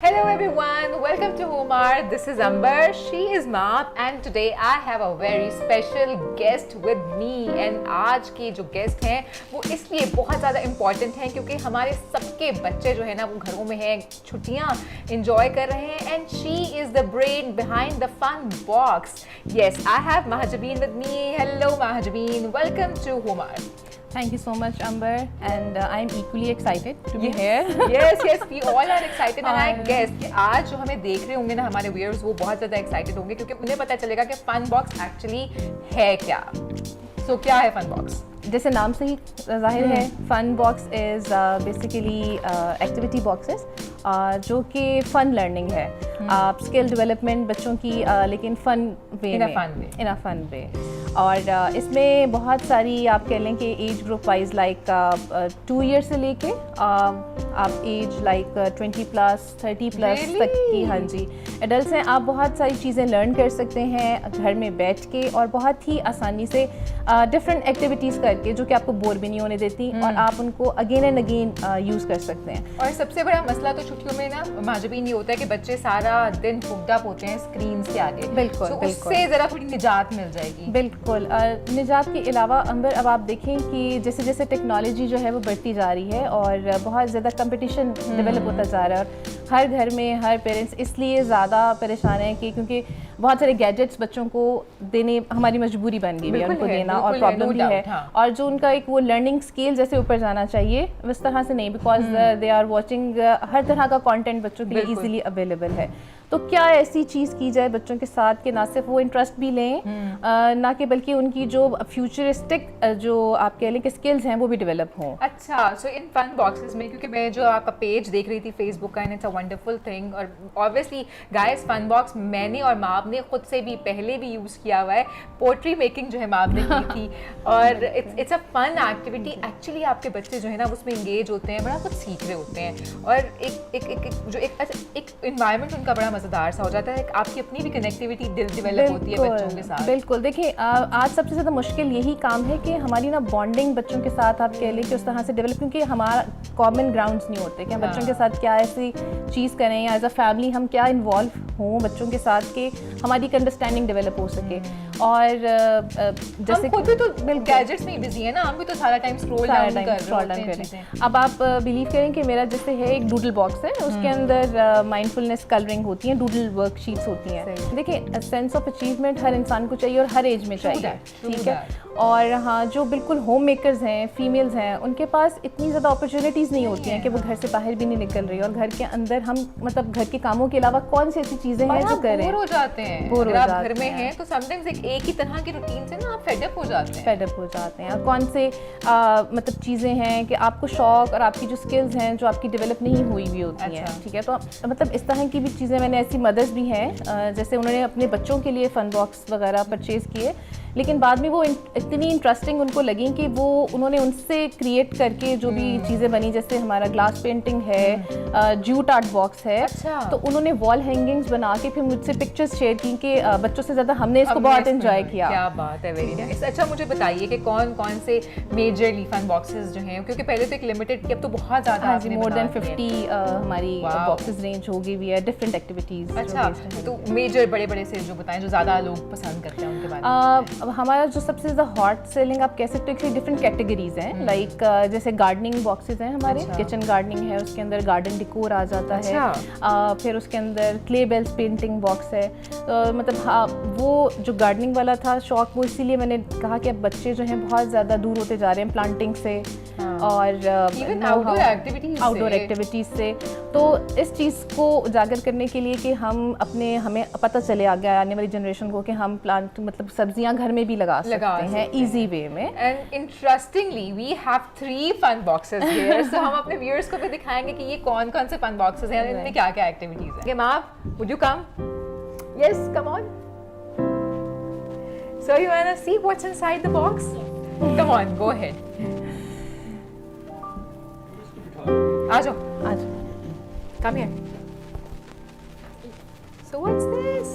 Hello everyone, welcome to Homar. This is Amber, she is Maap and today I have a very special guest with me and आज के जो guest हैं वो इसलिए बहुत ज़्यादा important हैं क्योंकि हमारे सबके बच्चे जो है ना वो घरों में हैं, छुट्टियाँ enjoy कर रहे हैं and she is the brain behind the fun box. Yes, I have Mahajabeen with me. Hello Mahajabeen, welcome to Homar. Thank you so much, Amber, and I'm equally excited to be here. yes, we all are excited and I guess कि आज जो हमें देख रहे होंगे ना हमारे viewers वो बहुत ज़्यादा excited होंगे क्योंकि उन्हें पता चलेगा कि fun box actually है क्या. So क्या है fun box? जैसे नाम से ही जाहिर है, fun box is basically activity boxes जो कि फ़न लर्निंग है, स्किल डेवलपमेंट बच्चों की, लेकिन फ़न वे में, इन अ फन वे. और इसमें बहुत सारी आप कह लें कि age group wise like 2 year से लेके आप एज लाइक 20+ 30+ तक की, हाँ जी, एडल्ट हैं. आप बहुत सारी चीज़ें लर्न कर सकते हैं घर में बैठ के और बहुत ही आसानी से डिफरेंट एक्टिविटीज़ करके जो कि आपको बोर भी नहीं होने देती और आप उनको अगेन एंड अगेन यूज़ कर सकते हैं. और सबसे बड़ा मसला तो छुट्टियों में ना महाजबीन ये होता है कि बच्चे सारा दिन हुक्ड अप होते हैं स्क्रीन के आगे. बिल्कुल, उससे ज़रा थोड़ी निजात मिल जाएगी. बिल्कुल. निजात के अलावा अंबर अब आप देखें कि जैसे जैसे टेक्नोलॉजी जो है वो बढ़ती जा रही है और बहुत ज़्यादा कंपटीशन डेवलप होता जा रहा है और हर घर में हर पेरेंट्स इसलिए ज़्यादा परेशान है कि क्योंकि बहुत सारे गैजेट्स बच्चों को देने हमारी मजबूरी बन गई है उनको देना, और प्रॉब्लम भी है. हाँ. और जो उनका एक वो लर्निंग स्केल जैसे ऊपर जाना चाहिए उस तरह से नहीं, बिकॉज दे आर वॉचिंग हर तरह का कंटेंट बच्चों के लिए इजीली अवेलेबल है. तो क्या ऐसी चीज़ की जाए बच्चों के साथ कि ना सिर्फ वो इंटरेस्ट भी लें ना कि बल्कि उनकी जो फ्यूचरिस्टिक जो आप कह लें कि स्किल्स हैं वो भी डेवलप हों. अच्छा, सो इन फन बॉक्सेस में, क्योंकि मैं जो आपका पेज देख रही थी फेसबुक का, and it's a wonderful thing, और ऑब्वियसली गाइस फन बॉक्स मैंने और माब ने खुद से भी पहले भी यूज़ किया हुआ है. पोट्री मेकिंग जो है माब ने की थी और it's a fun activity. Actually आपके बच्चे जो है ना उसमें इंगेज होते हैं, बड़ा कुछ सीख रहे होते हैं और एक इन्वायरमेंट उनका बड़ा मज़ेदार सा हो जाता है. आपकी अपनी भी कनेक्टिविटी डेवलप होती है बच्चों के साथ. बिल्कुल. देखिए आज सबसे ज़्यादा मुश्किल यही काम है कि हमारी ना बॉन्डिंग बच्चों के साथ आप कह लें कि उस तरह से डेवलप, क्योंकि हमारा कॉमन ग्राउंड्स नहीं होते कि हम बच्चों के साथ क्या ऐसी चीज़ करें या एज अ फैमिली हम क्या इन्वॉल्व हों बच्चों के साथ कि हमारी एक अंडरस्टैंडिंग डेवलप हो सके. और जैसे हम खुद भी तो गैजेट्स में बिजी है ना, हम भी तो सारा टाइम स्क्रॉल डाउन कर रहे हैं. अब आप बिलीव करें कि मेरा जैसे है एक डूडल बॉक्स है, उसके अंदर माइंडफुलनेस कलरिंग होती है, डूडल वर्कशीट्स होती हैं. देखिए सेंस ऑफ अचीवमेंट हर इंसान को चाहिए और हर एज में चाहिए, ठीक है. और हाँ, जो बिल्कुल होम मेकर्स हैं, फीमेल्स हैं, उनके पास इतनी ज़्यादा अपॉर्चुनिटीज़ नहीं होती हैं कि वो घर से बाहर भी नहीं निकल रही, और घर के अंदर हम मतलब घर के कामों के अलावा कौन सी ऐसी चीज़ें हैं जो करें. बोर हो जाते हैं. बोर आप घर में हैं तो समटाइम्स एक ही तरह की रूटीन से ना आप फेडअप हो जाते हैं. और कौन से मतलब चीज़ें हैं कि आपको शौक और आपकी जो स्किल्स हैं जो आपकी डेवलप नहीं हुई भी होती हैं. ठीक है, तो मतलब इस तरह की भी चीज़ें, मैंने ऐसी मदर्स भी हैं जैसे उन्होंने अपने बच्चों के लिए फन बॉक्स वगैरह परचेज़ किए, लेकिन बाद में वो इतनी इंटरेस्टिंग उनको लगी कि वो उन्होंने उनसे क्रिएट करके जो भी चीज़ें बनी, जैसे हमारा ग्लास पेंटिंग है, जूट आर्ट बॉक्स है. अच्छा. तो उन्होंने वॉल हैंगिंग्स बना के फिर मुझसे पिक्चर्स शेयर की कि बच्चों से ज़्यादा हमने इसको बहुत एंजॉय किया. क्या बात है, वेरी नाइस. अच्छा, मुझे बताइए कि कौन कौन से मेजरली फन बॉक्सेस जो हैं, क्योंकि पहले तो एक लिमिटेड की, अब तो बहुत ज़्यादा. हाँ जी, मोर देन 50 हमारी बॉक्सेस रेंज हो गई हुई है, डिफरेंट एक्टिविटीज़. अच्छा, तो मेजर बड़े बड़े से जो बताएं जो ज़्यादा लोग पसंद करते हैं उनके बारे में. हमारा जो सबसे ज़्यादा हॉट सेलिंग आप कह सकते हो कि डिफरेंट कैटेगरीज हैं. लाइक जैसे गार्डनिंग बॉक्सेस हैं हमारे. अच्छा. किचन गार्डनिंग है, उसके अंदर गार्डन डिकोर आ जाता है. अच्छा. फिर उसके अंदर क्ले बेल्स पेंटिंग बॉक्स है. मतलब हाँ, वो जो गार्डनिंग वाला था शौक, वो इसीलिए मैंने कहा कि अब बच्चे जो हैं बहुत ज़्यादा दूर होते जा रहे हैं प्लांटिंग से और आउटडोर एक्टिविटीज़ से. तो इस चीज़ को उजागर करने के लिए कि हमें पता चले आगे आने वाली जनरेशन को कि हम प्लांट मतलब सब्जियां घर में भी लगा सकते हैं इजी वे में. And interestingly we have 3 fun boxes here. So हम अपने व्यूअर्स को भी दिखाएंगे कि ये कौन कौन से फन बॉक्सेस हैं, इनमें क्या क्या एक्टिविटीज हैं. माँ, would you come? Yes, come on. So you want to see what's inside the box? Come on, go ahead. आ जाओ. Come here. So what's this?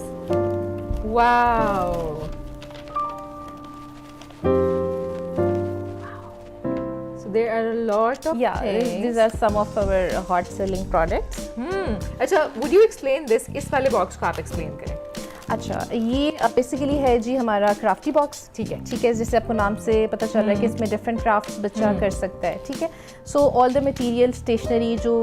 Wow. So there are a lot of things. These are some of our hot selling products. अच्छा, would you explain this, इस वाले box को आप explain करें। अच्छा, ये बेसिकली है जी हमारा क्राफ्टी बॉक्स। ठीक है, जैसे आपको नाम से पता चल रहा है कि इसमें डिफरेंट क्राफ्ट्स बच्चा कर सकता है। ठीक है, so all the material stationery जो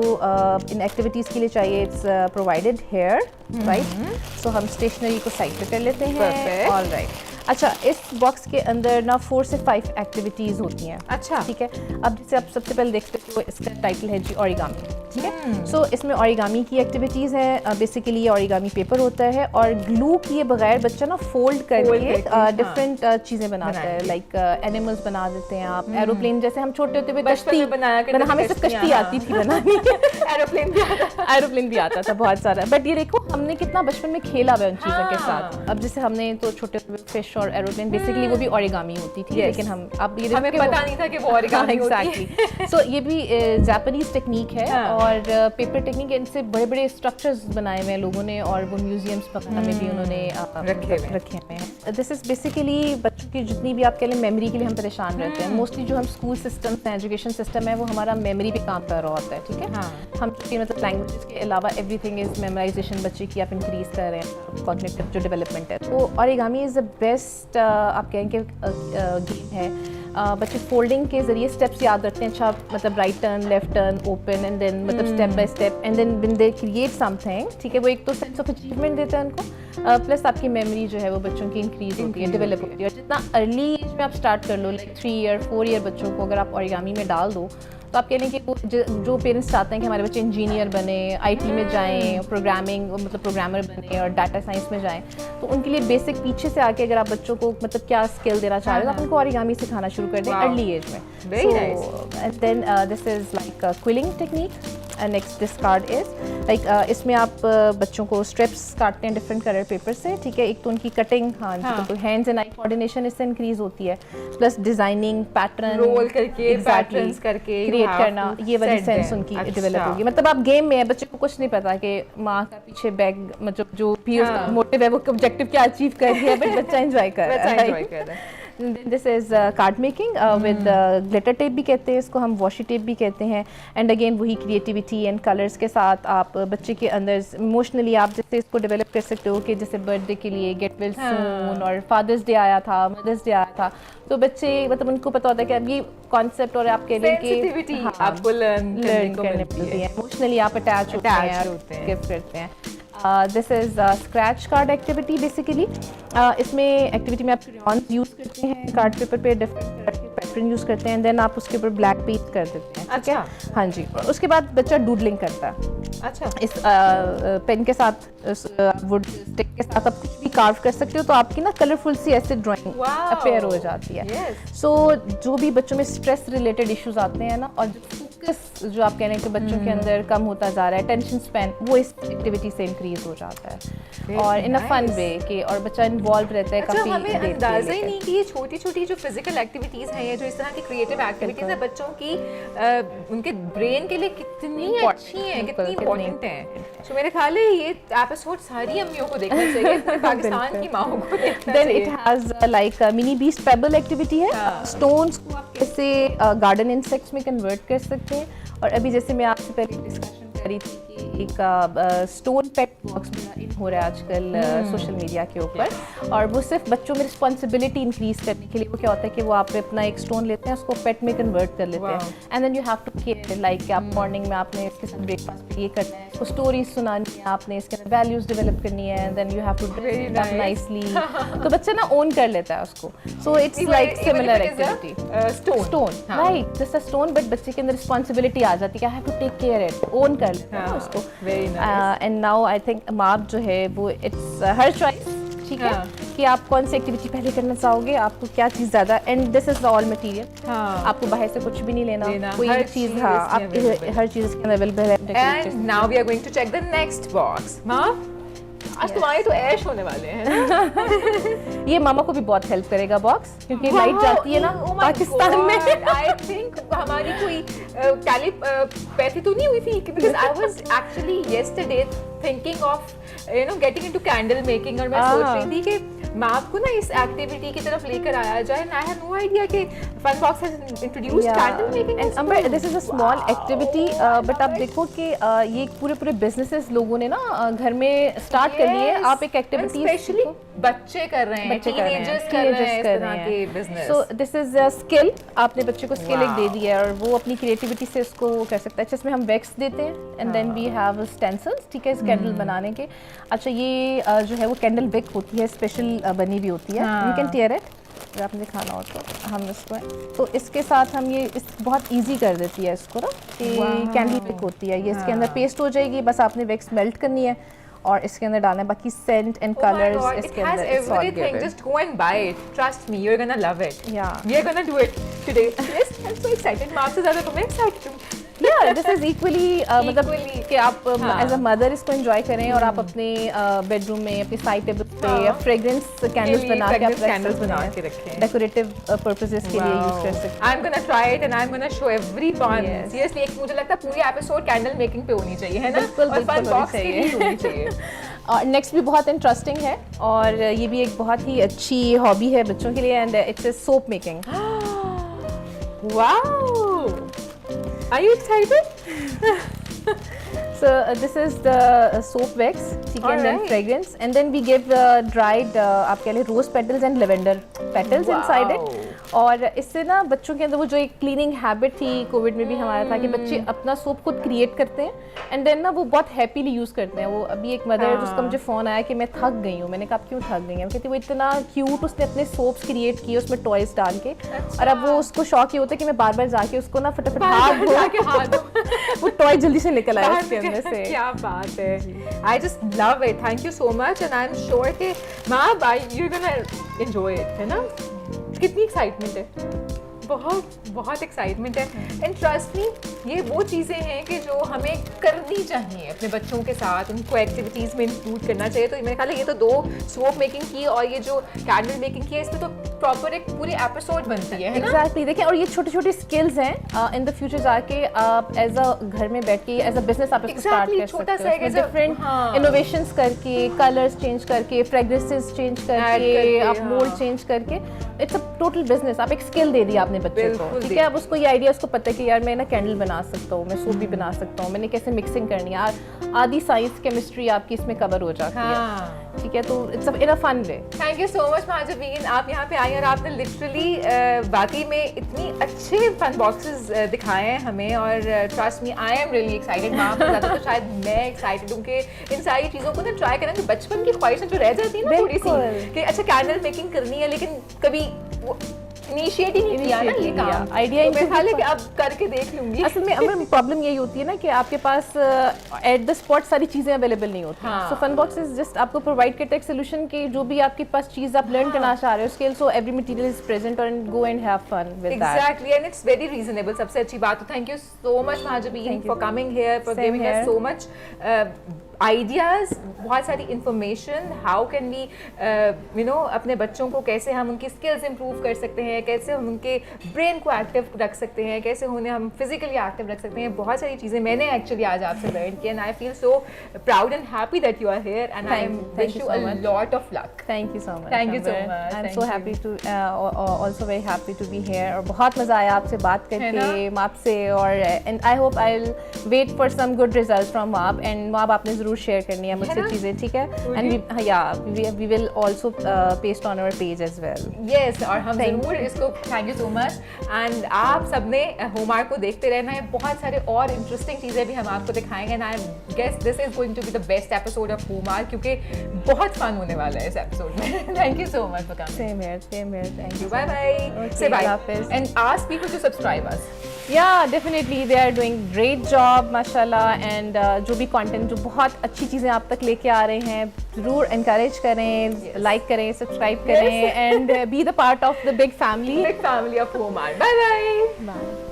इन एक्टिविटीज़ के लिए चाहिए it's provided here, right. So हम स्टेशनरी को साइड पे कर लेते हैं। All right. अच्छा, इस बॉक्स के अंदर ना 4 से 5 एक्टिविटीज़ होती हैं। अच्छा, ठीक है। अब जैसे आप सबसे पहले देखते हो इसका टाइटल है जी ओरिगामी। ठीक है, सो इसमें ओरिगामी की एक्टिविटीज़ हैं। बेसिकली ये ओरिगामी पेपर होता है और ग्लू किए बगैर बच्चा ना फोल्ड करके डिफरेंट चीज़ें बनाता है। लाइक एनिमल्स बना देते हैं आप, एरोप्लेन जैसे हम छोटे होते हुए कश्ती बनाया, हमें सिर्फ कश्ती आती थी बनानी। एरोप्लेन भी आता था बहुत सारा। बट ये देखो हमने कितना बचपन में खेला हुआ है उन चीज़ों के साथ। अब जैसे हमने तो छोटे फिश और एरोप्लेन बेसिकली वो भी ओरिगामी होती थी, लेकिन हम अब ये हमें पता नहीं था कि वो ओरिगामी होती है। एग्जैक्टली। सो ये भी जापानीज टेक्निक है और पेपर टेक्निक। इनसे बड़े बड़े स्ट्रक्चर्स बनाए हुए हैं लोगों ने और वो म्यूजियम्स वगैरह में भी उन्होंने रखे हुए हैं। दिस इज बेसिकली बच्चों की जितनी भी आप कह लें मेमोरी के लिए हम परेशान रहते हैं। मोस्टली जो हम स्कूल सिस्टम हैं, एजुकेशन सिस्टम है, वो हमारा मेमोरी पे काम कर रहा होता है। ठीक है, हम मतलब लैंग्वेजेस के अलावा एवरीथिंग इज मेमोराइजेशन बच्चे की आप इंक्रीज कर रहे हैं, कॉग्निटिव जो डेवलपमेंट है। तो ओरिगामी इज द बेस्ट आप कहेंगे गेम है। बच्चे फोल्डिंग के जरिए स्टेप्स याद रखते हैं। अच्छा, मतलब right turn, left turn, open and then मतलब step by step and then when they create something. ठीक है, वो एक तो सेंस ऑफ अचीवमेंट देता है उनको, प्लस आपकी मेमोरी जो है वो बच्चों की इंक्रीज होती है, डेवलप होती है। और जितना अर्ली एज में आप स्टार्ट कर लो, लाइक 3 ईयर 4 ईयर बच्चों को अगर आप ओरिगामी में डाल दो, तो आप कह लें कि वो जो पेरेंट्स चाहते हैं कि हमारे बच्चे इंजीनियर बने, आईटी में जाएं, प्रोग्रामिंग मतलब प्रोग्रामर बने और डाटा साइंस में जाएं, तो उनके लिए बेसिक पीछे से आके अगर आप बच्चों को मतलब क्या स्किल देना चाह रहे हो तो आप उनको ओरिगामी सिखाना शुरू कर दें अर्ली एज में। Very nice. And then this is like quilling technique. Next this card is like इसमें आप बच्चों को स्ट्रिप्स काटते हैं डिफरेंट कलर पेपर से। ठीक है, एक तो उनकी कटिंग, बिल्कुल हैंड्स एंड आई कोऑर्डिनेशन इससे इंक्रीज होती है, प्लस डिजाइनिंग, पैटर्न रोल करके, पैटर्न्स करके क्रिएट करना, ये वाली सेंस उनकी डेवलप होगी। मतलब आप गेम में है, बच्चे को कुछ नहीं पता कि माँ का पीछे बैग मतलब जो भी उसका मोटिव है वो ऑब्जेक्टिव क्या अचीव कर रही है, बट बच्चा एंजॉय कर रहा है। This is called making with glitter tape भी कहते हैं इसको, हम वॉशी टेप भी कहते हैं। एंड अगेन वही क्रिएटिविटी एंड कलर्स के साथ आप बच्चे के अंदर इमोशनली आप जैसे इसको डेवलप कर सकते हो कि जैसे बर्थडे के लिए गेट वेल सून और फादर्स डे आया था, मदर्स डे आया था, तो बच्चे मतलब उनको पता होता है कि अब ये कॉन्सेप्ट और आपके लिए आपको लर्न करने मिलती है, इमोशनली आप अटैच होते हैं, गिफ्ट करते हैं। This is scratch card activity. Basically इसमें एक्टिविटी में आप क्रेयॉन्स यूज़ करते हैं, कार्ड पेपर पे डिफरेंट कलर के पैटर्न यूज़ करते हैं, देन आप उसके ऊपर ब्लैक पेस्ट कर देते हैं। अच्छा, हाँ जी। और उसके बाद बच्चा डूडलिंग करता है। अच्छा, इस पेन के साथ, वुड स्टिक के साथ आप कुछ भी कार्व कर सकते हो, तो आपकी ना कलरफुल सी ऐसे ड्राइंग अपेयर हो जाती है। सो जो भी बच्चों में स्ट्रेस रिलेटेड इश्यूज आते हैं ना, और जो फोकस जो आप कह रहे हैं कि बच्चों के अंदर कम होता जा रहा है, टेंशन स्पैन, वो इस एक्टिविटी से इंक्रीज हो जाता है और इन अ फन वे कि और बच्चा इन्वॉल्व रहता है काफी। हमें अंदाजा ही नहीं कि ये छोटी छोटी जो फिजिकल एक्टिविटीज हैं या जो इस तरह की क्रिएटिव एक्टिविटीज हैं बच्चों की उनके ब्रेन के लिए कितनी अच्छी हैं, कितनी इंपॉर्टेंट हैं। तो मेरे ख्याल है ये एपिसोड सारी अम्मियों को देखना चाहिए, पाकिस्तान की माओं को देखना चाहिए। Then it has like mini beast pebble activity है। स्टोन्स को आप कैसे गार्डन इंसेक्ट्स में कन्वर्ट कर सकते हैं। और अभी जैसे मैं आपसे पहले डिस्कशन कर रही थी कि एक स्टोन पेट बॉक्स बना इन हो रहा है आजकल सोशल मीडिया के ऊपर, और वो सिर्फ बच्चों में रिस्पॉन्सिबिलिटी इंक्रीज करने के लिए। वो क्या होता है कि वो आप अपना एक स्टोन लेते हैं, उसको पेट में कन्वर्ट कर लेते हैं, and then you have to care like आप मॉर्निंग में आपने इसके साथ ब्रेकफास्ट ये करना है, उसको स्टोरीज सुनानी है, आपने इसके अंदर वैल्यूज डेवलप करनी है, and then you have to dress it up nicely. तो बच्चा ना ओन कर लेता है उसको। So it's like similar activity, stone right, just a stone, but बच्चे के अंदर रिस्पॉन्सिबिलिटी आ जाती है, I have to take care it, own कर लेता है उसको। एंड नाउ आई थिंक माप जो है वो इट्स हर चॉइस, ठीक है, कि आप कौन सी एक्टिविटी पहले करना चाहोगे, आपको क्या चीज़ ज़्यादा, and this is all material, आपको बाहर से कुछ भी नहीं लेना, कोई भी चीज़, हाँ, आप हर चीज़ के अंदर अवेलेबल है। And now we are going to check the next box. माँ, आज तुम्हारे तो ऐश होने वाले हैं। ये मामा को भी बहुत हेल्प करेगा बॉक्स, क्योंकि लाइट जाती है ना पाकिस्तान में। आई थिंक हमारी कोई टेलीपैथी तो नहीं हुई थी, because I was actually yesterday thinking of getting into candle making, और मैं सोच रही थी कि मैं आपको ना इस एक्टिविटी की तरफ लेकर आया जाए, and I have no idea कि fun box has introduced candle making. And Amar, this is a small activity, but आप देखो कि ये पूरे बिजनेसेस लोगों ने ना घर में स्टार्ट कर लिए। आप एक एक्टिविटी स्पेशली बच्चे कर रहे हैं, टीनेजर्स कर रहे हैं इस तरह के business. So this is a skill, आपने बच्चे को स्किल एक दे दी है और वो अपनी क्रिएटिविटी से उसको कर सकता है। अच्छा, इसमें हम वैक्स देते हैं and then we have stencils, ठीक है, इस कैंडल बनाने के। अच्छा, ये जो है वो कैंडल विक होती है, स्पेशल बनी हुई होती है, यू कैन टेयर इट, अगर आपने दिखाना हो तो। हम इसको, तो इसके साथ हम ये बहुत इजी कर देती है इसको ना, कि कैंडल विक होती है ये, इसके अंदर पेस्ट हो जाएगी, बस आपने वैक्स मेल्ट करनी है और इसके अंदर डालना है, बाकी सेंट एंड कलर्स इसके अंदर। It has everything. Just go and buy it. Trust me, you're gonna love it. Yeah. We are gonna do it today. Yes, I'm so excited. मैं आपसे ज़्यादा तो मैं excited हूँ. Yeah, this is equally मतलब Equally. कि आप as a mother इसको एंजॉय करें और आप अपने बेडरूम में, अपनी साइड टेबल पे या फ्रेग्रेंस कैंडल्स बना के आप कैंडल्स बना के रखें, डेकोरेटिव पर्पसेस के लिए यूज कर सकते I'm gonna try it and I'm gonna show everyone. Seriously, एक मुझे लगता है पूरी एपिसोड कैंडल मेकिंग पे होनी चाहिए, है ना? और फन बॉक्स के लिए होनी चाहिए। और नेक्स्ट भी बहुत इंटरेस्टिंग है और ये भी एक बहुत ही अच्छी हॉबी है बच्चों के लिए, and it's soap making. Wow! Are you excited? So this is the soap wax, ठीक है, and then fragrance, and then we give dried आप कह लें rose petals and lavender petals inside it। और इससे ना बच्चों के अंदर वो जो एक क्लीनिंग हैबिट थी, कोविड में भी हमारा था कि बच्चे अपना सोप खुद क्रिएट करते हैं एंड देन ना वो बहुत हैप्पीली यूज़ करते हैं। वो अभी एक मदर जिसका मुझे फ़ोन आया कि मैं थक गई हूँ, मैंने कहा आप क्यों थक गई हैं? कहती वो इतना क्यूट उसने अपने सोप्स क्रिएट किए उसमें टॉयज डाल के, और अब वो उसको शौक ये होता है कि मैं बार बार जाके उसको ना फटाफट हाथ धो वो टॉय जल्दी से निकल आया उसके अंदर से। क्या बात है, I just love it, thank you so much, and I am sure कि माँ by you gonna enjoy it, है ना? कितनी एक्साइटमेंट है, बहुत एक्साइटमेंट है, एंड ट्रस्ट मी ये वो चीज़ें हैं कि जो हमें करनी चाहिए अपने बच्चों के साथ, उनको एक्टिविटीज़ में इंक्लूड करना चाहिए। तो मेरे ख्याल है ये तो दो सोप मेकिंग की और ये जो कैंडल मेकिंग की है, इसमें तो प्रॉपर एक पूरी एपिसोड बनती है ना? एग्जैक्टली, देखिए, और ये छोटी छोटी स्किल्स हैं, इन द फ्यूचर जाके आप एज अ घर में बैठ के एज अ बिजनेस आप इसको स्टार्ट कर सकते हो, डिफरेंट इनोवेशंस करके, कलर्स चेंज करके, फ्रेग्रेंसेस चेंज करके, आप मोल्ड चेंज करके, इट्स अ टोटल बिजनेस। आप एक स्किल दे दी आपने बच्चे को, ठीक है, अब उसको ये आइडिया उसको पता है कि यार मैं ना कैंडल बना सकता हूँ, मैं सूप भी बना सकता हूँ, मैंने कैसे मिक्सिंग करनी है, आधी साइंस केमिस्ट्री आपकी इसमें कवर हो जाती है, ठीक है, तो it's in a fun way. Thank you so much Mahajabeen, आप यहाँ पे आई और आपने लिटरली वाकई में इतनी अच्छे फन बॉक्सेस दिखाए हैं हमें, और trust me I am really excited. माँ से ज़्यादा तो शायद मैं एक्साइटेड हूँ कि इन सारी चीज़ों को ना ट्राई करना, कि बचपन की ख्वाहिशें जो रह जाती है ना थोड़ी सी, कि अच्छा कैंडल मेकिंग करनी है, लेकिन कभी वो इनिशिएट ही नहीं किया ना ये काम, आइडिया तो मैं ख्याल है कि अब करके देख लूंगी। असल में अमर प्रॉब्लम यही होती है ना कि आपके पास एट द स्पॉट सारी चीज़ें अवेलेबल नहीं होती, so fun box is just आपको प्रोवाइड करता है एक सोल्यूशन कि जो भी आपके पास चीज़ आप लर्न करना चाह रहे हो skill, so every material is present और go and have fun with that. Exactly, and it's very reasonable, सबसे अच्छी बात। तो thank you so much Mahajabeen for coming here, for giving us so much ideas, बहुत सारी information, how can we you know अपने बच्चों को कैसे हम उनकी स्किल्स इंप्रूव कर सकते हैं, कैसे हम उनके ब्रेन को एक्टिव रख सकते हैं, कैसे उन्हें हम फिजिकली एक्टिव रख सकते हैं, बहुत सारी चीज़ें मैंने एक्चुअली आज आपसे लर्न की, and I feel so proud and happy that you are here, and I wish you a lot of luck. Thank you so much, thank you so much, I am so happy to also very happy to be here, और बहुत मज़ा आया आपसे बात करके आपसे, और and I hope I will wait for some good results from आप, एंड आपने ज़रूर शेयर करनी है मुझसे चीज़ें, ठीक है, and we will also paste on our page as well. Yes, और हम जरूर इसको, thank you so much, and आप सबने होमवर्क को देखते रहना है, बहुत सारे और इंटरेस्टिंग चीज़ें भी हम आपको दिखाएंगे, and I guess this is going to be the best episode of homework, क्योंकि बहुत फन होने वाला है इस एपिसोड में। Thank you so much for coming. Same here, thank you, bye bye, say bye, and ask people to subscribe us. Yeah, definitely they are doing great job, माशाल्लाह, and जो भी कंटेंट जो बहुत अच्छी चीज़ें आप तक लेके आ रहे हैं, ज़रूर encourage करें, लाइक करें, सब्सक्राइब करें, and be the part of the big family of Homeart. Bye bye. Bye.